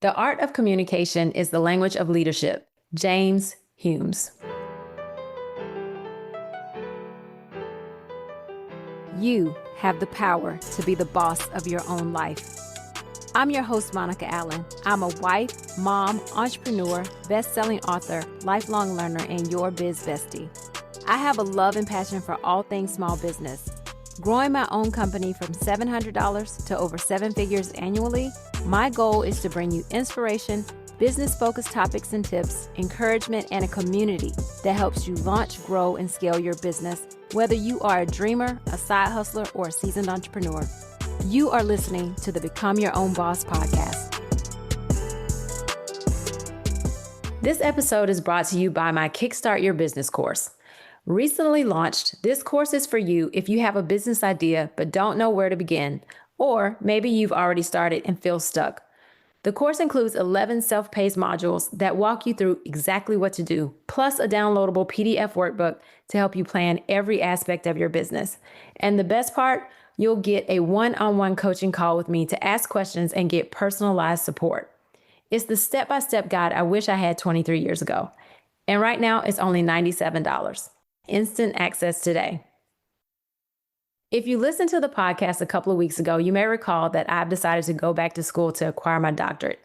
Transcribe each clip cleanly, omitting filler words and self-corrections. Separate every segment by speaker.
Speaker 1: The Art of Communication is the Language of Leadership. James Humes.
Speaker 2: You have the power to be the boss of your own life. I'm your host, Monica Allen. I'm a wife, mom, entrepreneur, best-selling author, lifelong learner, and your biz bestie. I have a love and passion for all things small business. Growing my own company from $700 to over 7 figures annually, my goal is to bring you inspiration, business-focused topics and tips, encouragement, and a community that helps you launch, grow, and scale your business, whether you are a dreamer, a side hustler, or a seasoned entrepreneur. You are listening to the Become Your Own Boss podcast.
Speaker 1: This episode is brought to you by my Kickstart Your Business course. Recently launched, this course is for you if you have a business idea but don't know where to begin, or maybe you've already started and feel stuck. The course includes 11 self-paced modules that walk you through exactly what to do, plus a downloadable PDF workbook to help you plan every aspect of your business. And the best part, you'll get a one-on-one coaching call with me to ask questions and get personalized support. It's the step-by-step guide I wish I had 23 years ago. And right now, it's only $97. Instant access today. If you listened to the podcast a couple of weeks ago, you may recall that I've decided to go back to school to acquire my doctorate.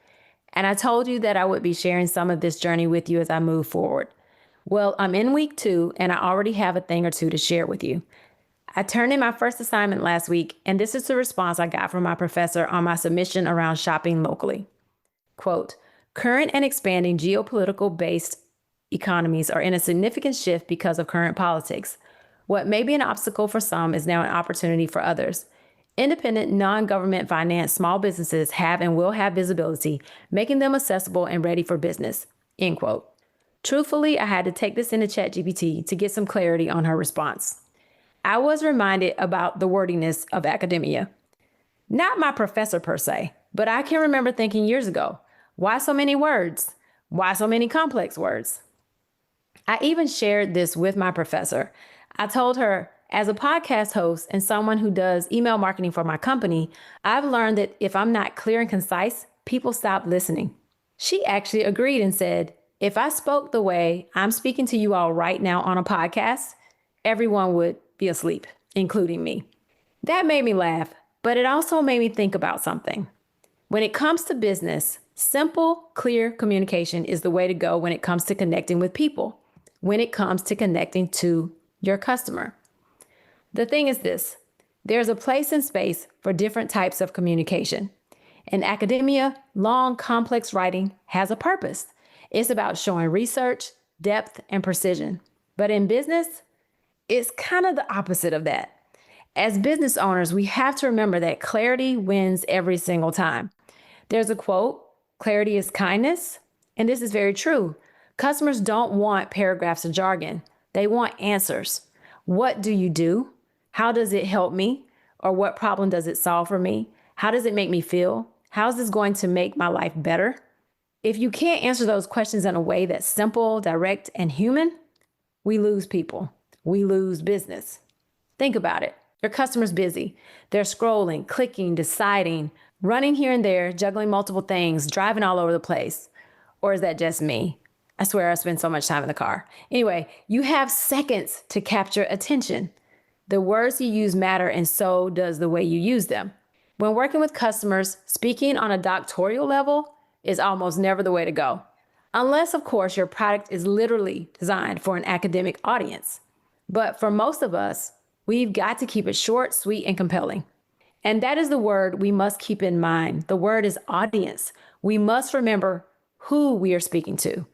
Speaker 1: And I told you that I would be sharing some of this journey with you as I move forward. Well, I'm in week 2 and I already have a thing or two to share with you. I turned in my first assignment last week, and this is the response I got from my professor on my submission around shopping locally. Quote, current and expanding geopolitical-based economies are in a significant shift because of current politics. What may be an obstacle for some is now an opportunity for others. Independent, non-government financed small businesses have and will have visibility, making them accessible and ready for business. End quote. Truthfully, I had to take this into ChatGPT to get some clarity on her response. I was reminded about the wordiness of academia. Not my professor per se, but I can remember thinking years ago, why so many words? Why so many complex words? I even shared this with my professor. I told her, as a podcast host and someone who does email marketing for my company, I've learned that if I'm not clear and concise, people stop listening. She actually agreed and said, if I spoke the way I'm speaking to you all right now on a podcast, everyone would be asleep, including me. That made me laugh, but it also made me think about something. When it comes to business, simple, clear communication is the way to go when it comes to connecting with people, when it comes to connecting to your customer. The thing is this, there's a place and space for different types of communication. In academia, long, complex writing has a purpose. It's about showing research, depth, and precision. But in business, it's kind of the opposite of that. As business owners, we have to remember that clarity wins every single time. There's a quote, clarity is kindness, and this is very true. Customers don't want paragraphs of jargon. They want answers. What do you do? How does it help me? Or what problem does it solve for me? How does it make me feel? How is this going to make my life better? If you can't answer those questions in a way that's simple, direct, and human, we lose people. We lose business. Think about it. Your customer's busy. They're scrolling, clicking, deciding, running here and there, juggling multiple things, driving all over the place. Or is that just me? I swear I spend so much time in the car. Anyway, you have seconds to capture attention. The words you use matter, and so does the way you use them. When working with customers, speaking on a doctoral level is almost never the way to go. Unless, of course, your product is literally designed for an academic audience. But for most of us, we've got to keep it short, sweet, and compelling. And that is the word we must keep in mind. The word is audience. We must remember who we are speaking to.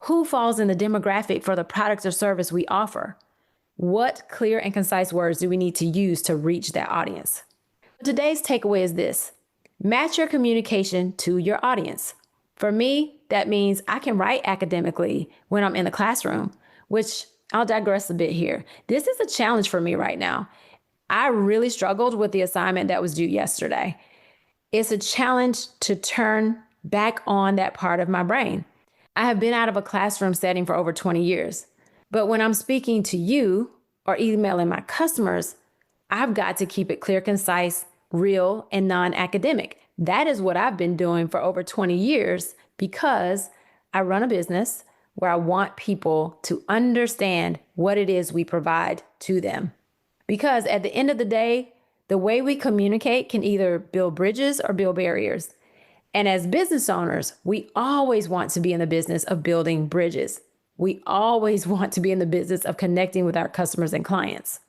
Speaker 1: Who falls in the demographic for the product or service we offer? What clear and concise words do we need to use to reach that audience? Today's takeaway is this: match your communication to your audience. For me, that means I can write academically when I'm in the classroom, which I'll digress a bit here. This is a challenge for me right now. I really struggled with the assignment that was due yesterday. It's a challenge to turn back on that part of my brain. I have been out of a classroom setting for over 20 years. But when I'm speaking to you or emailing my customers, I've got to keep it clear, concise, real, and non-academic That is what I've been doing for over 20 years because I run a business where I want people to understand what it is we provide to them. Because at the end of the day, the way we communicate can either build bridges or build barriers. And as business owners, we always want to be in the business of building bridges. We always want to be in the business of connecting with our customers and clients.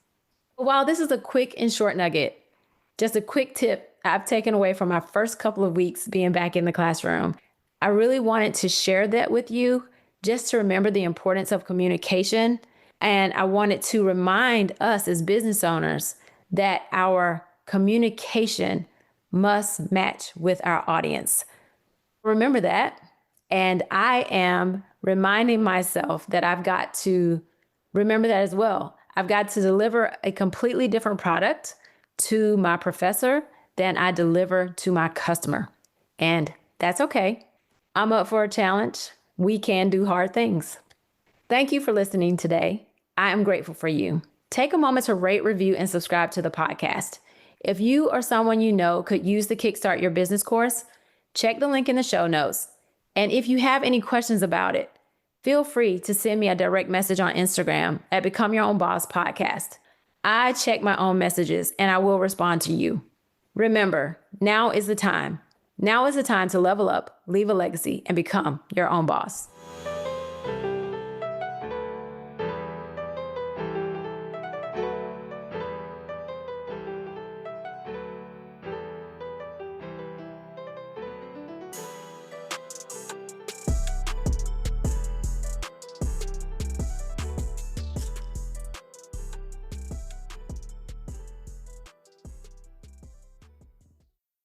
Speaker 1: While this is a quick and short nugget, just a quick tip I've taken away from my first couple of weeks being back in the classroom, I really wanted to share that with you just to remember the importance of communication. And I wanted to remind us as business owners that our communication must match with our audience. Remember that. And I am reminding myself that I've got to remember that as well. I've got to deliver a completely different product to my professor than I deliver to my customer. And that's okay. I'm up for a challenge. We can do hard things. Thank you for listening today. I am grateful for you. Take a moment to rate, review, and subscribe to the podcast. If you or someone you know could use the Kickstart Your Business course, check the link in the show notes. And if you have any questions about it, feel free to send me a direct message on Instagram at Become Your Own Boss Podcast. I check my own messages and I will respond to you. Remember, now is the time. Now is the time to level up, leave a legacy, and become your own boss.